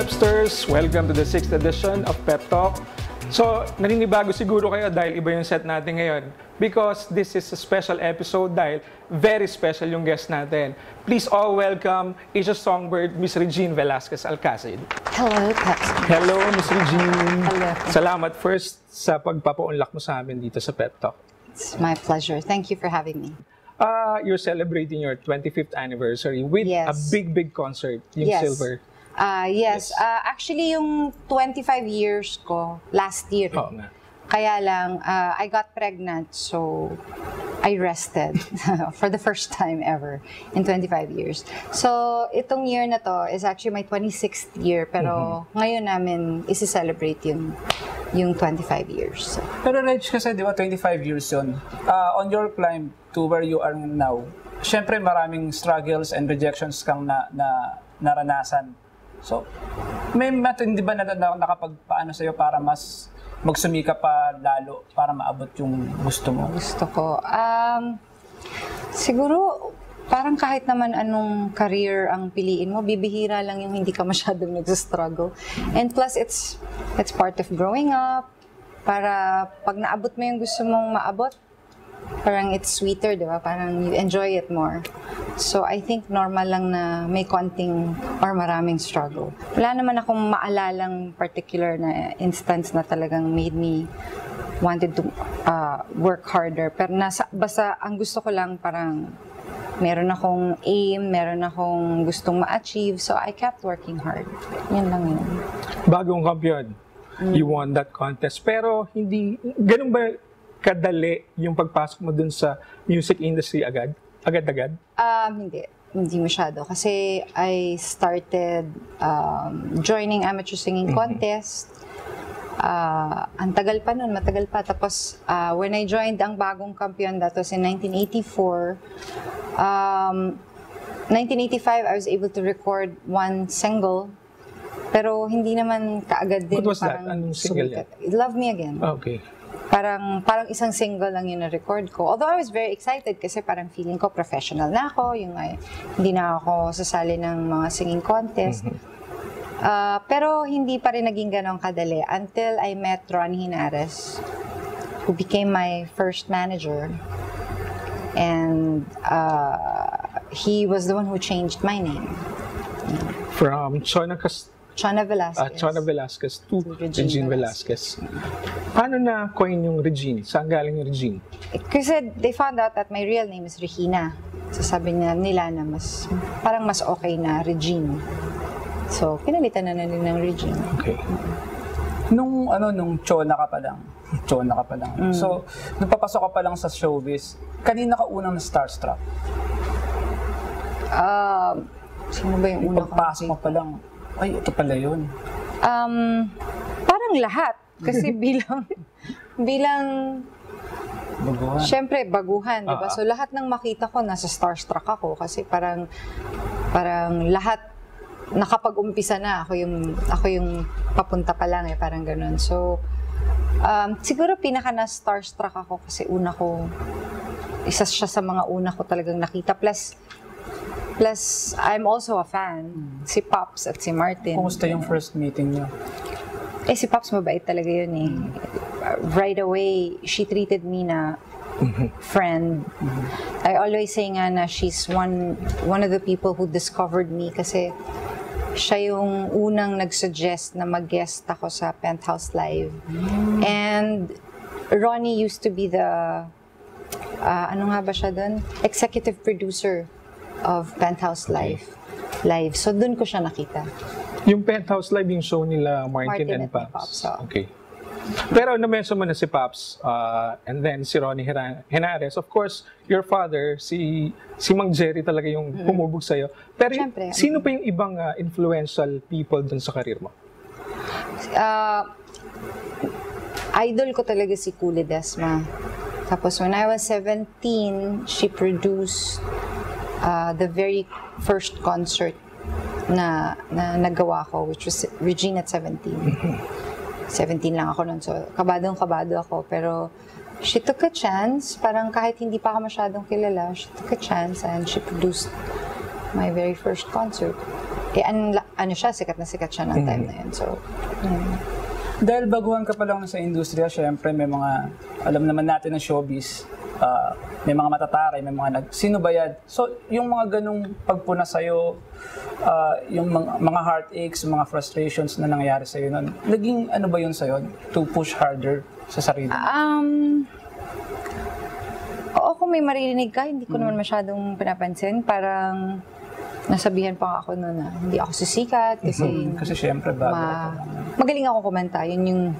Pepsters! Welcome to the 6th edition of Pep Talk. So, naninibago siguro kayo dahil iba yung set natin ngayon because this is a special episode dahil very special yung guest natin. Please all welcome Asia Songbird, Miss Regine Velasquez Alcacid. Hello, Pepsters. Hello, Miss Regine. Hello. Salamat first sa pagpapaunlak mo sa amin dito sa Pep Talk. It's my pleasure. Thank you for having me. You're celebrating your 25th anniversary with a big concert, yung Silver. Yes. Actually, yung 25 years ko, last year. Oo nga. Kaya lang, I got pregnant, so I rested for the first time ever in 25 years. So, itong year na to is actually my 26th year, pero ngayon namin isi-celebrate yung 25 years. So. Pero Reg, kasi di ba 25 years yun, on your climb to where you are now, syempre maraming struggles and rejections kang naranasan. So, may matindi ba na nakapagpaano sa'yo para mas magsumika pa lalo para maabot yung gusto mo? Gusto ko. Siguro, parang kahit naman anong career ang piliin mo, bibihira lang yung hindi ka masyadong nagsastruggle. And plus, it's part of growing up. Para pag naabot mo yung gusto mong maabot, parang it's sweeter, di ba? Parang you enjoy it more. So, I think normal lang na may konting or maraming struggle. Wala naman akong maalalang particular na instance na talagang made me wanted to work harder. Pero basta ang gusto ko lang parang meron akong aim, meron akong gustong ma-achieve. So, I kept working hard. Yan lang yun. Bagong kampiyon. You won that contest. Pero hindi, ganun ba kadali yung pagpasok mo dun sa music industry agad-agad? Hindi masyado. Kasi I started joining amateur singing contest. Ang tagal pa nun, matagal pa. Tapos, when I joined ang bagong kampiyon, that was in 1984. 1985, I was able to record one single. Pero hindi naman kaagad din. What was that? Anong single yan? Love Me Again. Okay. Parang isang single lang yung na-record ko. Although I was very excited kasi parang feeling ko professional na ako, hindi na ako sasali ng mga singing contest. Pero hindi pa rin naging ganon kadali until I met Ronnie Henares, who became my first manager. And he was the one who changed my name. From Chona Velasquez to Regine Velasquez. Paano na-coin yung Regine? Saan galing yung Regine? Kasi they found out that my real name is Regina. So sabi nila na parang mas okay na Regine. So pinalitan na nila ng Regine. Okay. Nung Chona ka pa lang. So, nung papasok ka pa lang sa showbiz, kanina ka unang na-starstruck? Sino ba yung unang pagpasok mo pa lang? Ay, ito pala yun. Parang lahat. Kasi bilang baguhan. Siyempre, baguhan, di ba? So, lahat ng makita ko, nasa starstruck ako. Kasi parang lahat, nakapag-umpisa na. Ako yung papunta pa lang, parang ganun. So, siguro pinaka na starstruck ako kasi isa siya sa mga una ko talagang nakita. Plus, I'm also a fan. Si Pops at si Martin. Kumusta yung first meeting niyo? Si Pops mabait talaga yun eh. Right away, she treated me na friend. I always say nga na she's one of the people who discovered me kasi siya yung unang nag-suggest na mag-guest ako sa Penthouse Live. And Ronnie used to be the, ano nga ba siya dun? Executive producer of Penthouse Live. So, dun ko siya nakita. Yung Penthouse Live, yung show nila Martin and Pops. Okay. Pero na-mention mo na si Pops, and then si Ronnie Henares. Of course, your father, si Mang Jerry talaga yung pumubog sa'yo. Pero Siyempre, sino pa yung ibang influential people dun sa karir mo? Idol ko talaga si Kuli Desma. Tapos when I was 17, she produced the very first concert na nagawa ko, which was Regine at 17. 17 lang ako nun, so kabadong-kabado ako. Pero she took a chance, parang kahit hindi pa ako masyadong kilala, she took a chance and she produced my very first concert. ano siya, sikat siya ng time na yun. So, Dahil baguhan ka pa lang sa industriya, syempre may mga, alam naman natin ng showbiz, may mga matataray, may mga nagsinubayad. So, yung mga ganong pagpuna sa'yo, yung mga heartaches, mga frustrations na nangyayari sa'yo nun, naging ano ba yun sa'yo to push harder sa sarili? Oo, kung may maririnig ka, hindi ko naman masyadong pinapansin. Parang nasabihan pa ako noon na hindi ako sisikat kasi Kasi syempre bago. magaling ako kumanta. Yun yung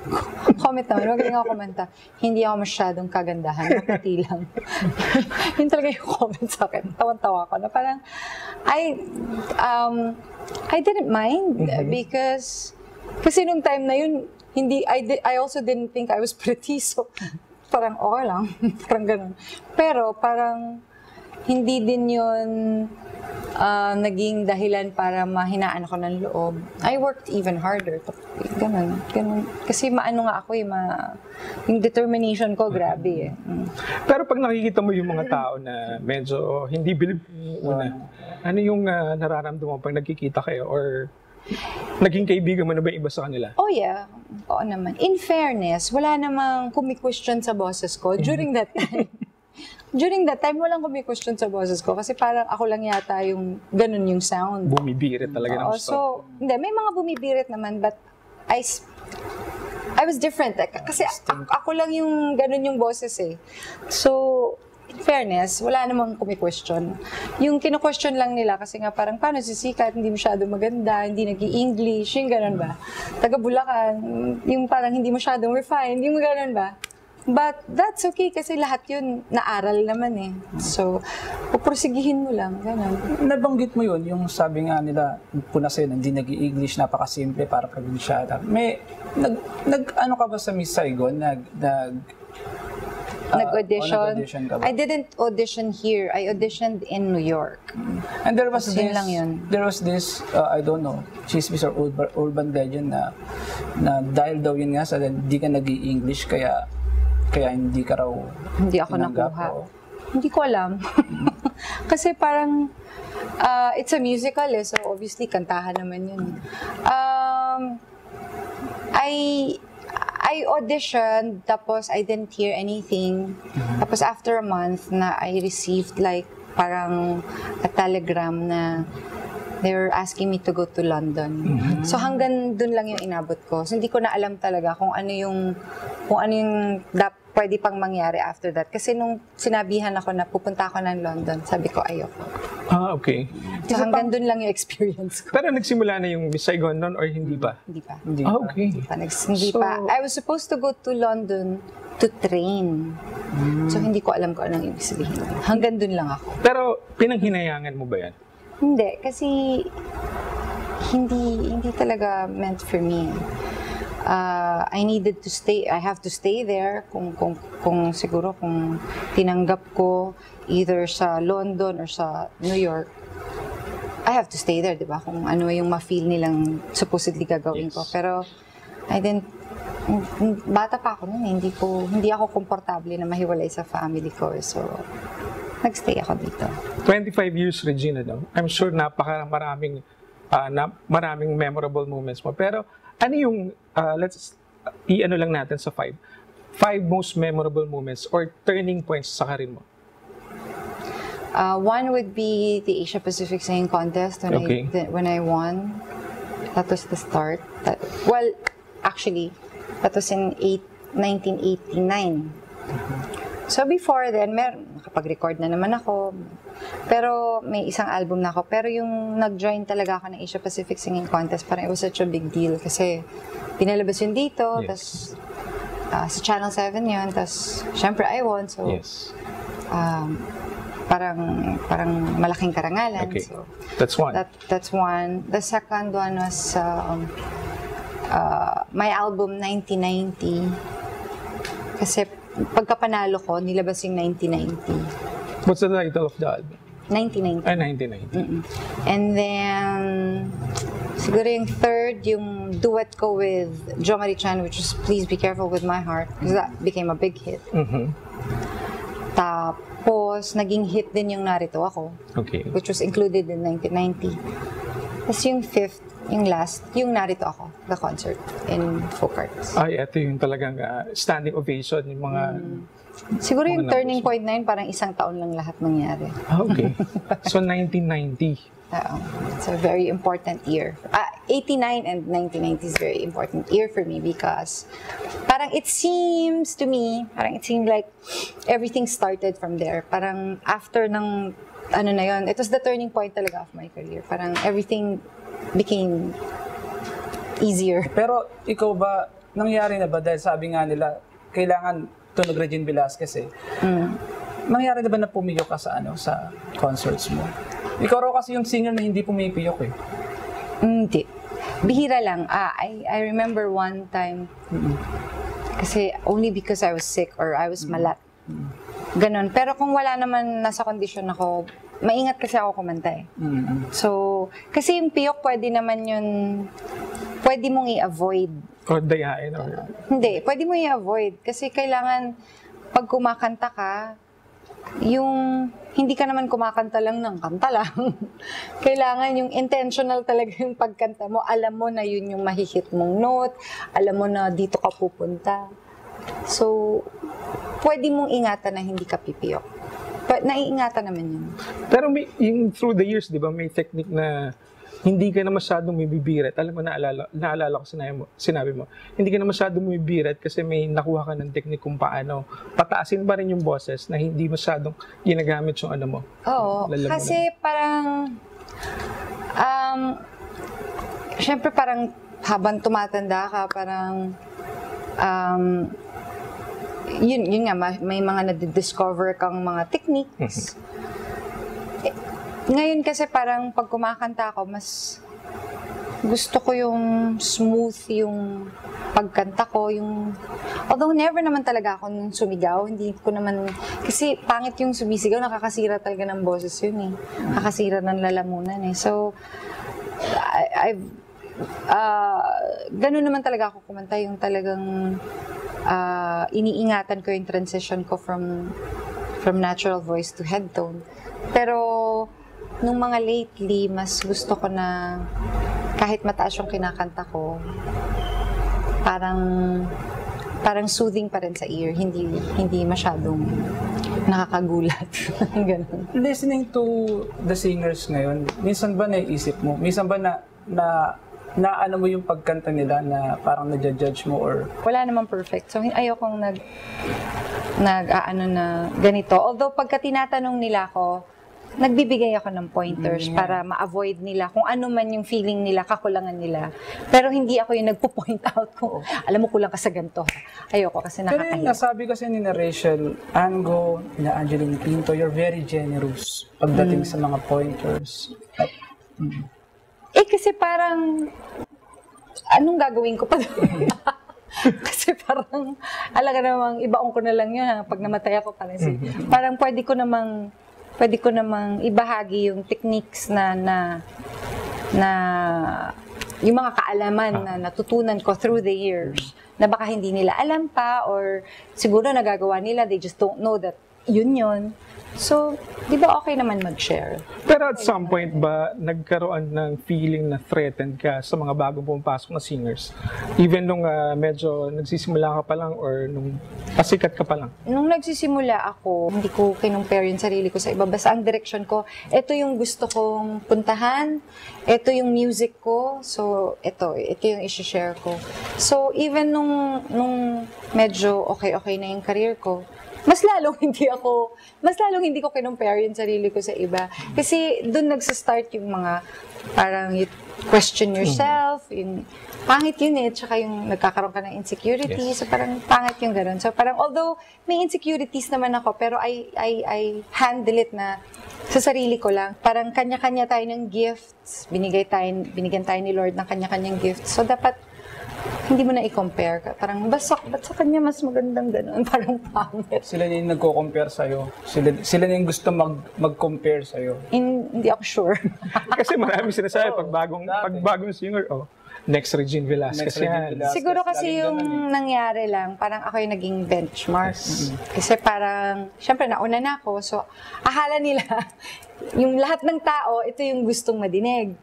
comment naman. Magaling ako kumanta. Hindi ako masyadong kagandahan. Maputi lang. Yun talaga yung comment sa akin. Tawan-tawa ko na parang I didn't mind because kasi nung time na yun I also didn't think I was pretty, so parang okay lang. Parang ganun. Pero parang hindi din yun naging dahilan para mahinaan ako ng loob. I worked even harder. Ganun. Kasi maano nga ako yung determination ko, grabe eh. Pero pag nakikita mo yung mga tao na medyo hindi bilib una, ano yung nararamdaman mo pag nagkikita kayo or naging kaibigan mo na ba iba sa kanila? Oh yeah. Oo naman. In fairness, wala namang kumi-question sa bosses ko during that time. During that time, walang kumi-question sa bosses ko kasi parang ako lang yata yung ganun yung sound. Bumibirit talaga ng gusto. So, hindi, may mga bumibirit naman but I was different. Kasi ako lang yung ganun yung boses eh. So, in fairness, wala namang kumi-question. Yung kino-question lang nila kasi nga parang paano sisikat, hindi masyado maganda, hindi nag-i-English, yung ganun ba? Taga Bulacan, yung parang hindi masyadong refined, yung ganun ba? But that's okay kasi lahat yun naaral naman eh. So, puprosigihin mo lang, ganun. Nabanggit mo yun, yung sabi nga nila, puna sa'yo, hindi nag-i-English, napakasimple para probinsyata. Ano ka ba sa Miss Saigon? Nag-audition? Nag-audition ka ba? I didn't audition here. I auditioned in New York. And there was Yun lang yun. There was this, I don't know, chismis or urban legend na dahil daw yun nga sa hindi ka nag-i-English kaya hindi ka raw Hindi ako tinanggap, nakuha. o? Hindi ko alam. Kasi parang, it's a musical eh, so obviously kantahan naman yun. I auditioned, tapos I didn't hear anything. Tapos after a month na I received like parang a telegram na they were asking me to go to London. So hanggang dun lang yung inabot ko. So hindi ko na alam talaga kung ano yung pwede pang mangyari after that. Kasi nung sinabihan ako na pupunta ako ng London, sabi ko ayoko. Okay. So hanggang dun lang yung experience ko. Pero nagsimula na yung Miss Saigon noon or hindi pa? Hindi pa. Okay. Hindi pa. I was supposed to go to London to train. So hindi ko alam kung anong ibig sabihin. Hanggang dun lang ako. Pero pinanghinayangan mo ba yan? Hindi, kasi hindi talaga meant for me. I needed to stay, I have to stay there kung siguro kung tinanggap ko either sa London or sa New York. I have to stay there, di ba? Kung ano yung ma-feel nilang supposedly gagawin ko. Pero bata pa ako noon, hindi ako komportable na mahiwalay sa family ko. So, nagstay ako dito. 25 years, Regina, no? I'm sure maraming memorable moments mo. Pero ano yung, i-ano lang natin sa 5 most memorable moments or turning points sa career mo? One would be the Asia Pacific Singing Contest when I won. That was the start. Actually, that was in 1989. So before then, nakapag-record na naman ako. Pero may isang album na ako. Pero yung nag-join talaga ako ng Asia Pacific Singing Contest, parang it was such a big deal. Kasi pinalabas yun dito, tas sa Channel 7 yun, tas syempre I won. So parang malaking karangalan. Okay. So, that's one. That's one. The second one was my album 1990. Kasi pagkapanalo ko, nilabas yung 1990. What's the title of the album? 1990. 1990. And then, siguro yung third, yung duet ko with Jo Marichan, which was Please Be Careful With My Heart, because that became a big hit. Tapos, naging hit din yung Narito Ako, Okay. which was included in 1990. Tapos yung fifth, yung last, yung narito ako, the concert in folk arts. Ay, ito yung talagang standing ovation, yung mga... Siguro yung Mga turning point na yun, parang isang taon lang lahat nangyari. Okay. So, 1990. It's a very important year. 89 and 1990 is very important year for me because parang it seems to me, parang it seemed like everything started from there. Parang after ng ano na yun, it was the turning point talaga of my career. Parang everything became easier. Pero ikaw ba, nangyari na ba dahil sabi nga nila, kailangan tunog Regine Velasquez eh. Nangyari na ba na pumiyok ka sa sa concerts mo? Ikaw raw kasi yung singer na hindi pumipiyok eh. Hindi. Bihira lang. I remember one time, kasi only because I was sick or I was malat. Ganon. Pero kung wala naman nasa kondisyon ako, maingat kasi ako kumanta eh. So, kasi yung piyok pwede naman yun, pwede mong i-avoid. O dayain. Or... Hindi, pwede mo i-avoid. Kasi kailangan, pag kumakanta ka, yung hindi ka naman kumakanta lang ng kanta lang. Kailangan yung intentional talaga yung pagkanta mo. Alam mo na yun yung mahihit mong note. Alam mo na dito ka pupunta. So, pwede mong ingatan na hindi ka pipiyok. But naiingatan naman yun. Pero may, yung through the years, di ba, may technique na hindi ka na masyadong bumibirit. Alam mo, naalala ko sinabi mo, hindi ka na masyadong bumibirit kasi may nakuha ka ng technique kung paano pataasin pa rin yung boses na hindi masyadong ginagamit yung ano mo. Oo, kasi parang, syempre parang habang tumatanda ka, parang, yun nga, may mga nadidiscover kang mga techniques. Ngayon kasi parang pag kumakanta ako, mas gusto ko yung smooth yung pagkanta ko, yung... Although never naman talaga ako nung sumigaw, hindi ko naman... Kasi pangit yung sumisigaw, nakakasira talaga ng boses yun eh. Nakakasira ng lalamunan eh. So, ganun naman talaga ako kumanta, yung talagang iniingatan ko yung transition ko from natural voice to head tone. Pero, nung mga lately, mas gusto ko na kahit mataas yung kinakanta ko, parang soothing pa rin sa ear, hindi masyadong nakakagulat. Ganun. Listening to the singers ngayon, minsan ba naisip mo? Minsan ba na ano mo yung pagkanta nila na parang na-judge mo or... Wala namang perfect. So, ayokong nag-aano na ganito. Although, pagka tinatanong nila ako, nagbibigay ako ng pointers para ma-avoid nila kung ano man yung feeling nila, kakulangan nila. Pero hindi ako yung nagpo-point out kung, alam mo, kulang ka sa ganito. Ayoko kasi nakakahiya. Pero yung nasabi kasi ni Rachel Ango, ni Angeline Pinto, you're very generous pagdating sa mga pointers. Kasi parang, anong gagawin ko pa doon? Kasi parang, alaga namang, ibaon ko na lang yun, pag namatay ako parang parang pwede ko namang ibahagi yung techniques na yung mga kaalaman na natutunan ko through the years na baka hindi nila alam pa or siguro nagagawa nila, they just don't know that yun. So, di ba okay naman mag-share? Pero at some point ba, nagkaroon ng feeling na threatened ka sa mga bagong pumapasok na singers? Even nung medyo nagsisimula ka pa lang or nung pasikat ka pa lang? Nung nagsisimula ako, hindi ko kinumpare yung sarili ko sa iba. Basta ang direction ko, ito yung gusto kong puntahan, ito yung music ko, so ito yung isi-share ko. So, even nung medyo okay na yung career ko, mas lalong hindi ko kinumpare yung sarili ko sa iba. Kasi doon nagsa-start yung mga parang you question yourself, yung pangit yun eh, tsaka yung nagkakaroon ka ng insecurity, so parang pangit yung gano'n. So parang although may insecurities naman ako, pero I handle it na sa sarili ko lang. Parang kanya-kanya tayo ng gifts, binigyan tayo ni Lord ng kanya-kanyang gifts. So dapat hindi mo na i-compare ka. Parang, ba't sa kanya mas magandang gano'n? Parang pangit. Sila na yung nagko-compare sa'yo. Sila na yung gusto mag-compare sa'yo. Hindi ako sure. Kasi marami sinasabi, pag bagong singer, next Regine Velasquez yan. Siguro kasi yung nangyari lang, parang ako yung naging benchmark. Kasi parang, syempre nauna na ako, so akala nila, yung lahat ng tao, ito yung gustong madinig.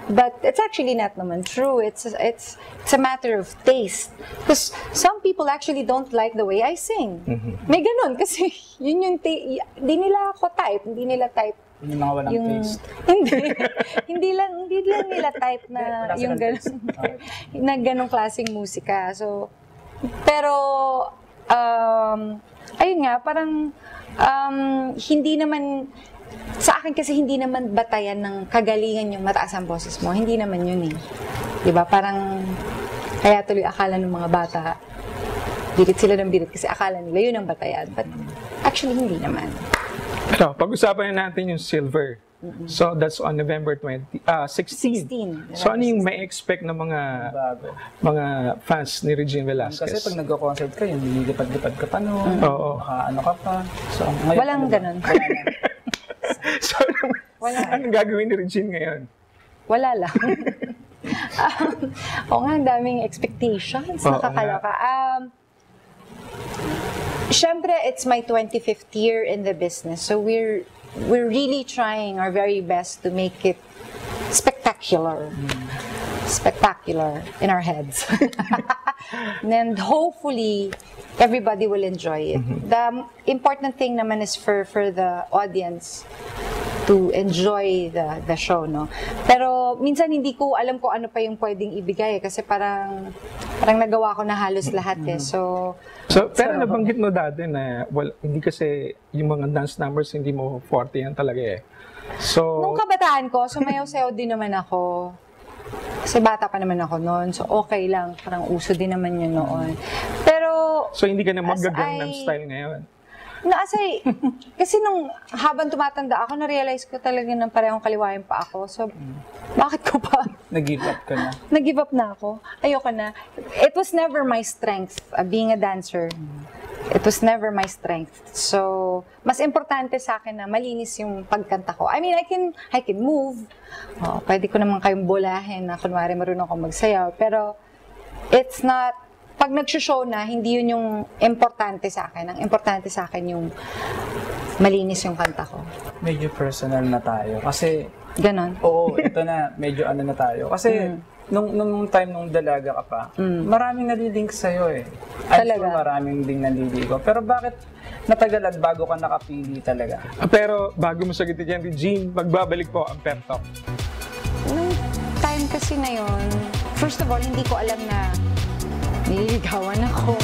But it's actually not naman true. It's a matter of taste. Because some people actually don't like the way I sing. May ganun kasi yun yung hindi nila ako type, hindi nila type Yung mga walang taste. hindi lang nila type na yung ganun, na ganung klaseng musika. So, pero ayun nga, parang hindi naman sa akin kasi hindi naman batayan ng kagalingan yung mataas ang boses mo. Hindi naman yun eh. 'Di ba? Parang kaya tuloy akala ng mga bata birit sila ng birit kasi akala nila yun ang batayan. But actually hindi naman. So, pag-usapan na natin yung Silver. So, that's on November 16. 16. So, ano yung may expect ng mga fans ni Regine Velasquez? Kasi pag nagko-concert ka, yung lilipad-lipad ka pa noon, ano ka pa. So, ngayon, Walang ganun. So, anong gagawin ni Regine ngayon? Wala lang. Oo nga, ang daming expectations. Nakakaloka. Siyempre, it's my 25th year in the business. So we're really trying our very best to make it spectacular. Spectacular in our heads. And hopefully, everybody will enjoy it. The important thing naman is for the audience to enjoy the show, no? Pero minsan hindi ko alam kung ano pa yung pwedeng ibigay kasi parang nagawa ko na halos lahat eh. So pero nabanggit mo dati na hindi kasi yung mga dance numbers hindi mo forte yan talaga eh. So nung kabataan ko, sumayaw-sayaw din naman ako. Kasi bata pa naman ako noon. So okay lang, parang uso din naman yun noon. Pero so hindi ka na mag-Gangnam Style ngayon? Kasi nung habang tumatanda ako, na-realize ko talaga na parehong kaliwain pa ako. So, bakit ko pa? Nag-give up ka na? Nag-give up na ako. Ayoko na. It was never my strength, being a dancer. It was never my strength. So, mas importante sa akin na malinis yung pagkanta ko. I mean, I can move. Pwede ko naman kayong bulahin na kunwari marunong akong magsayaw. Pero, it's not, pag nag-show na, hindi yun yung importante sa akin. Ang importante sa akin yung malinis yung kanta ko. Medyo personal na tayo. Kasi, ganon. Oo, ito na, medyo ano na tayo. Kasi, nung time nung dalaga ka pa, maraming nalilink sa'yo eh. Talaga? Maraming ding naliligo. Pero bakit natagalan bago ka nakapili talaga? Pero bago mo sagutin yan, Regine, magbabalik po ang Pep Talk. Nung time kasi na yun, first of all, hindi ko alam na nililigawan ako.